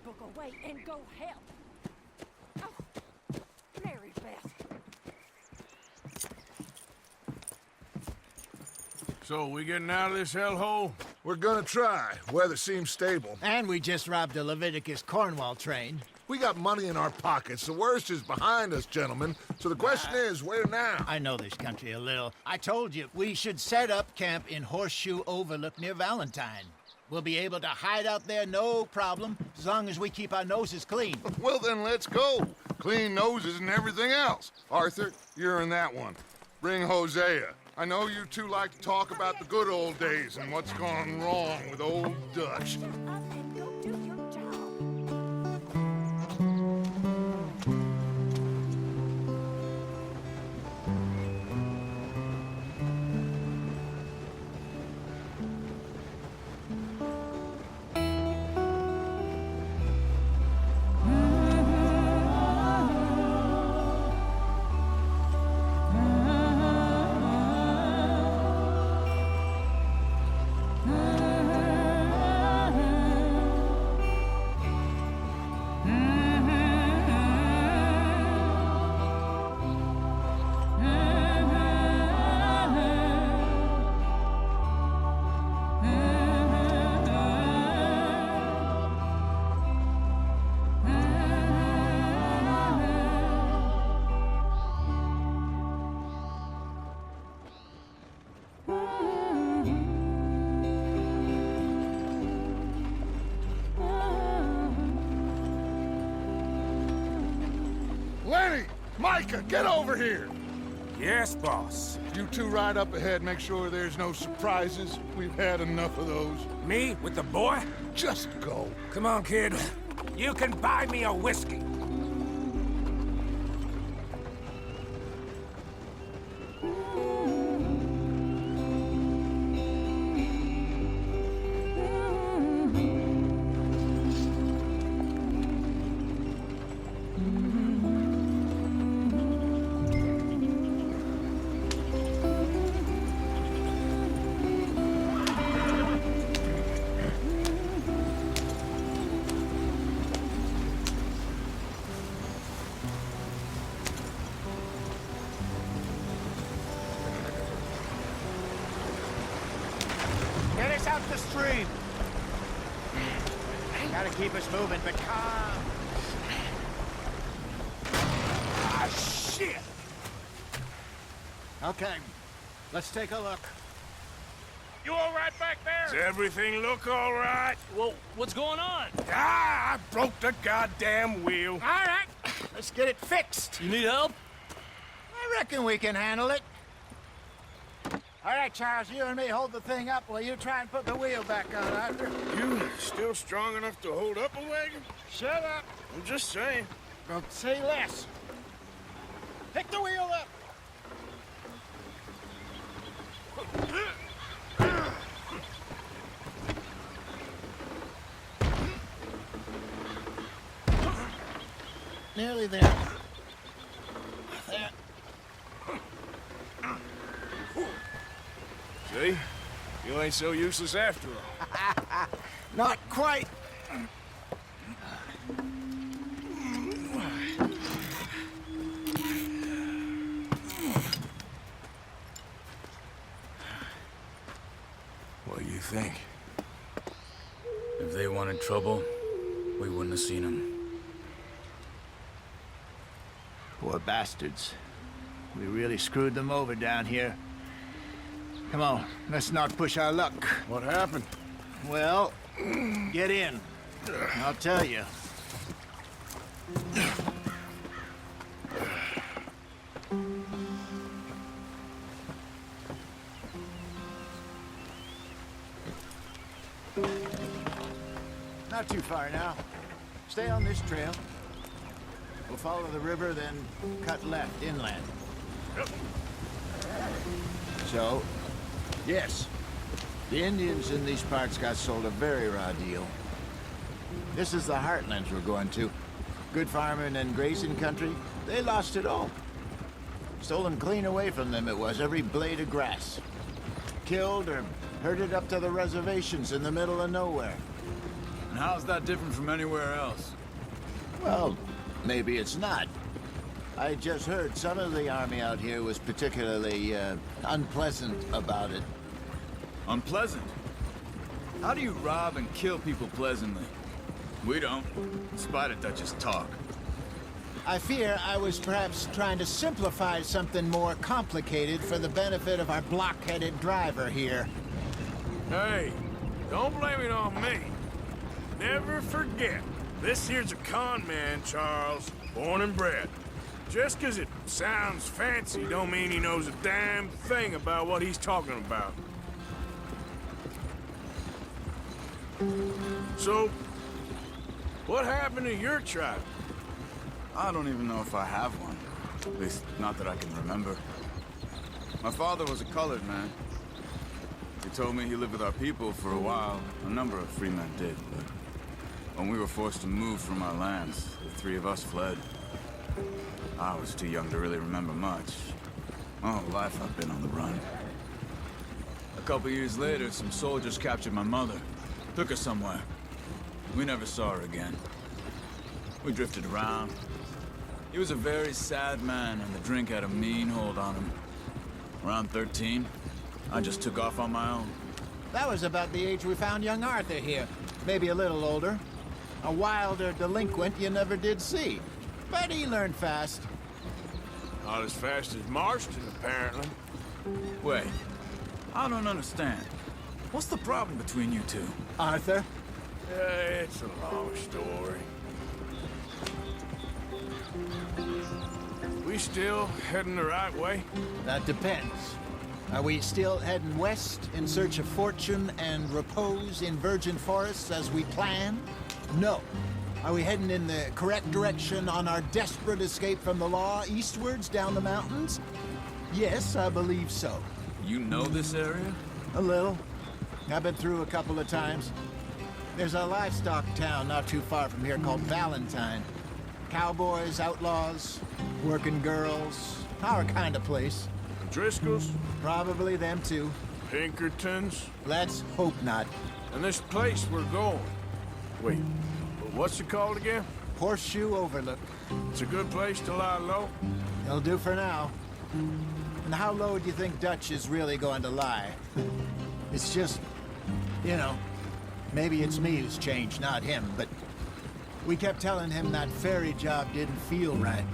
book away and go help. Oh, Mary Beth. So, we getting out of this hellhole? We're gonna try. Weather seems stable. And we just robbed a Leviticus Cornwall train. We got money in our pockets. The worst is behind us, gentlemen. So the question is, where now? I know this country a little. I told you, we should set up camp in Horseshoe Overlook near Valentine. We'll be able to hide out there, no problem, as long as we keep our noses clean. Well, then let's go. Clean noses and everything else. Arthur, you're in that one. Bring Hosea. I know you two like to talk about the good old days and what's gone wrong with old Dutch. Shut up and go do your job. Lenny! Micah, get over here! Yes, boss. You two ride up ahead, make sure there's no surprises. We've had enough of those. Me with the boy? Just go. Come on, kid. You can buy me a whiskey. Get us out the stream. Gotta keep us moving, but calm. Ah, shit! Okay, let's take a look. You all right back Does there? everything look all right? Well, what's going on? Ah, I broke the goddamn wheel. All right, let's get it fixed. You need help? I reckon we can handle it. All right, Charles, you and me hold the thing up while you try and put the wheel back on, Arthur. You still strong enough to hold up a wagon? Shut up. I'm just saying. Don't say less. Pick the wheel up. Nearly there. There. See? You ain't so useless after all. Not quite. What do you think? If they wanted trouble, we wouldn't have seen them. Poor bastards. We really screwed them over down here. Come on, let's not push our luck. What happened? Well, get in. I'll tell you. Not too far now. Stay on this trail. We'll follow the river, then cut left inland. So, yes, the Indians in these parts got sold a very raw deal. This is the heartlands we're going to. Good farming and grazing country, they lost it all. Stolen clean away from them it was, every blade of grass. Killed or herded up to the reservations in the middle of nowhere. how's that different from anywhere else? Well, maybe it's not. I just heard some of the army out here was particularly, unpleasant about it. Unpleasant? How do you rob and kill people pleasantly? We don't, in spite of Dutch's talk. I fear I was perhaps trying to simplify something more complicated for the benefit of our block-headed driver here. Hey, don't blame it on me. Never forget, this here's a con man, Charles, born and bred. Just 'cause it sounds fancy don't mean he knows a damn thing about what he's talking about. So, what happened to your tribe? I don't even know if I have one. At least, not that I can remember. My father was a colored man. He told me he lived with our people for a while. A number of free men did, but when we were forced to move from our lands, the three of us fled. I was too young to really remember much. My whole life I've been on the run. A couple years later, some soldiers captured my mother. Took her somewhere. We never saw her again. We drifted around. He was a very sad man, and the drink had a mean hold on him. Around 13, I just took off on my own. That was about the age we found young Arthur here. Maybe a little older. A wilder delinquent you never did see. But he learned fast. Not as fast as Marston, apparently. Wait, I don't understand. What's the problem between you two? Arthur? It's a long story. We still heading the right way? That depends. Are we still heading west in search of fortune and repose in virgin forests as we planned? No. Are we heading in the correct direction on our desperate escape from the law eastwards down the mountains? Yes, I believe so. You know this area? A little. I've been through a couple of times. There's a livestock town not too far from here called Valentine. Cowboys, outlaws, working girls, our kind of place. Driscoll's? Probably them too. Pinkertons? Let's hope not. And this place we're going. Wait, what's it called again? Horseshoe Overlook. It's a good place to lie low? It'll do for now. And how low do you think Dutch is really going to lie? It's just, you know, maybe it's me who's changed, not him, but we kept telling him that ferry job didn't feel right.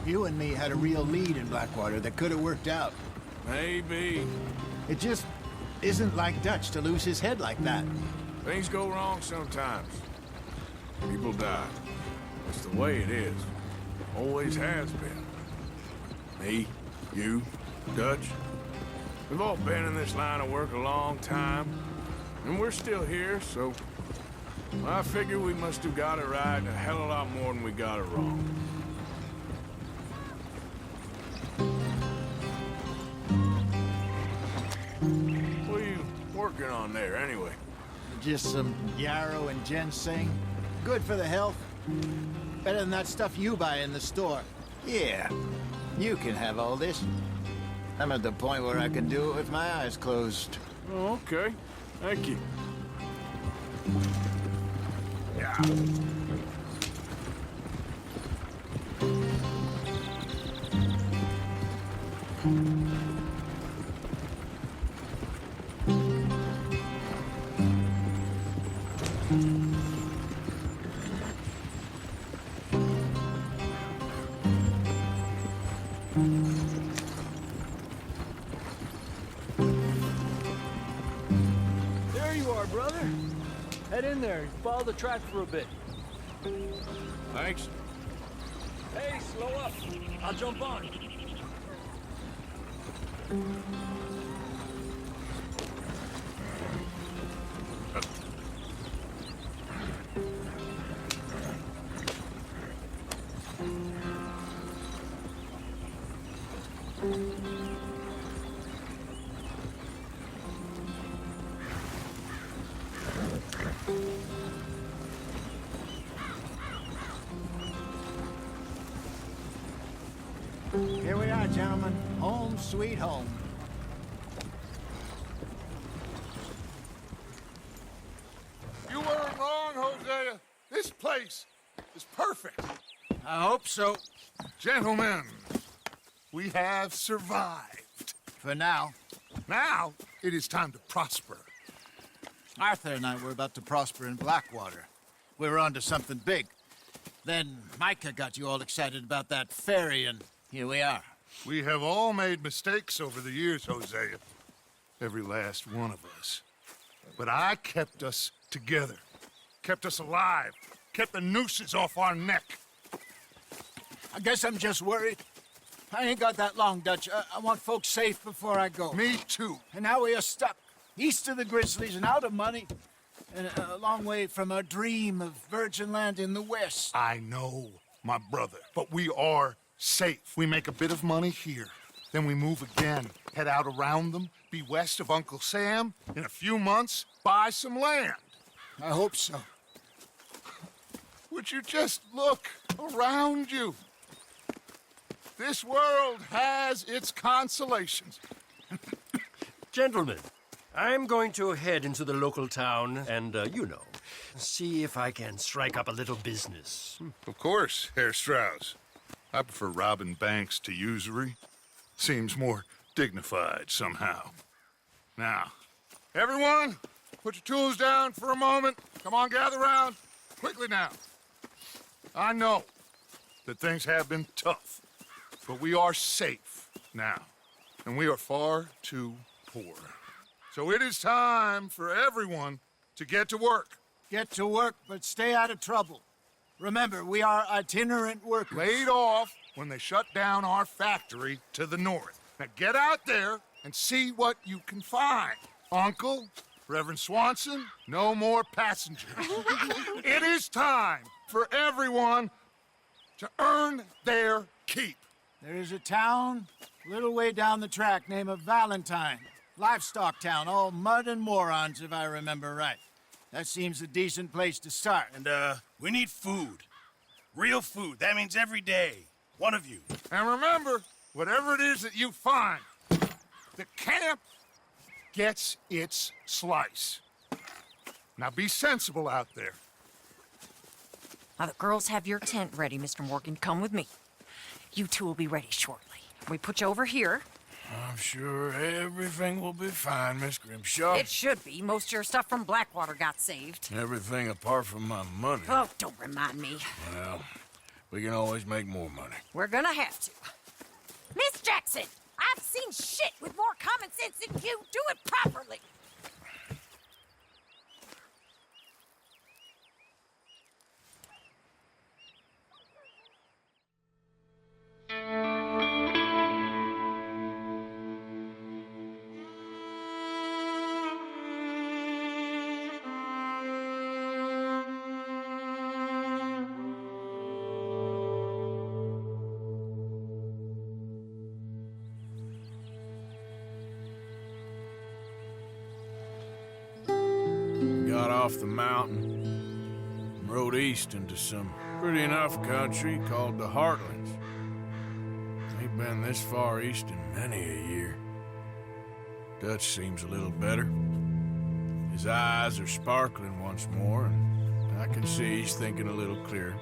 You and me had a real lead in Blackwater that could have worked out. Maybe. It just isn't like Dutch to lose his head like that. Things go wrong sometimes. People die. That's the way it is. Always has been. Me, you, Dutch. We've all been in this line of work a long time. And we're still here, so I figure we must have got it right a hell of a lot more than we got it wrong. What are you working on there, anyway? Just some yarrow and ginseng. Good for the health. Better than that stuff you buy in the store. Yeah, you can have all this. I'm at the point where I can do it with my eyes closed. Oh, okay. Thank you. Yeah. There you are, brother. Head in there and follow the track for a bit. Thanks. Hey, slow up. I'll jump on. Here we are, gentlemen. Home sweet home. You weren't wrong, Jose. This place is perfect. I hope so. Gentlemen, we have survived. For now. Now, it is time to prosper. Arthur and I were about to prosper in Blackwater. We were onto something big. Then Micah got you all excited about that ferry, and here we are. We have all made mistakes over the years, Hosea. Every last one of us. But I kept us together. Kept us alive. Kept the nooses off our neck. I guess I'm just worried. I ain't got that long, Dutch. I want folks safe before I go. Me too. And now we are stuck, east of the Grizzlies and out of money, and a long way from our dream of virgin land in the west. I know, my brother, but we are safe. We make a bit of money here. Then we move again, head out around them, be west of Uncle Sam. In a few months, buy some land. I hope so. Would you just look around you? This world has its consolations. Gentlemen, I'm going to head into the local town and, see if I can strike up a little business. Of course, Herr Strauss. I prefer robbing banks to usury. Seems more dignified somehow. Now, everyone, put your tools down for a moment. Come on, gather round. Quickly now. I know that things have been tough, but we are safe now, and we are far too poor. So it is time for everyone to get to work. Get to work, but stay out of trouble. Remember, we are itinerant workers. Laid off when they shut down our factory to the north. Now get out there and see what you can find. Uncle, Reverend Swanson, no more passengers. It is time for everyone to earn their keep. There is a town a little way down the track named Valentine. Livestock town, all mud and morons, if I remember right. That seems a decent place to start. And, we need food. Real food. That means every day. One of you. And remember, whatever it is that you find, the camp gets its slice. Now be sensible out there. Now, the girls have your tent ready, Mr. Morgan. Come with me. You two will be ready shortly. We put you over here. I'm sure everything will be fine, Miss Grimshaw. It should be. Most of your stuff from Blackwater got saved. Everything apart from my money. Oh, don't remind me. Well, we can always make more money. We're gonna have to. Miss Jackson, I've seen shit with more common sense than you. Do it properly. Got off the mountain and rode east into some pretty enough country called the Heartlands. Ain't been this far east in many a year. Dutch seems a little better. His eyes are sparkling once more, and I can see he's thinking a little clearer.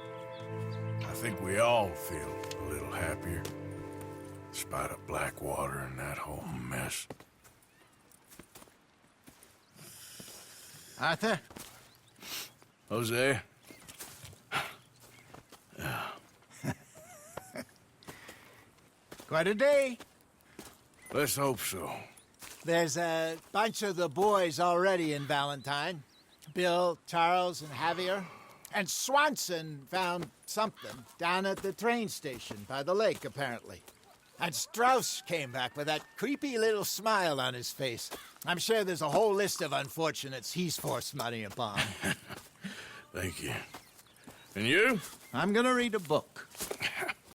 I think we all feel a little happier, in spite of Blackwater and that whole mess. Arthur? Jose? Quite a day. Let's hope so. There's a bunch of the boys already in Valentine. Bill, Charles, and Javier. And Swanson found something down at the train station by the lake, apparently. And Strauss came back with that creepy little smile on his face. I'm sure there's a whole list of unfortunates he's forced money upon. Thank you. And you? I'm gonna read a book.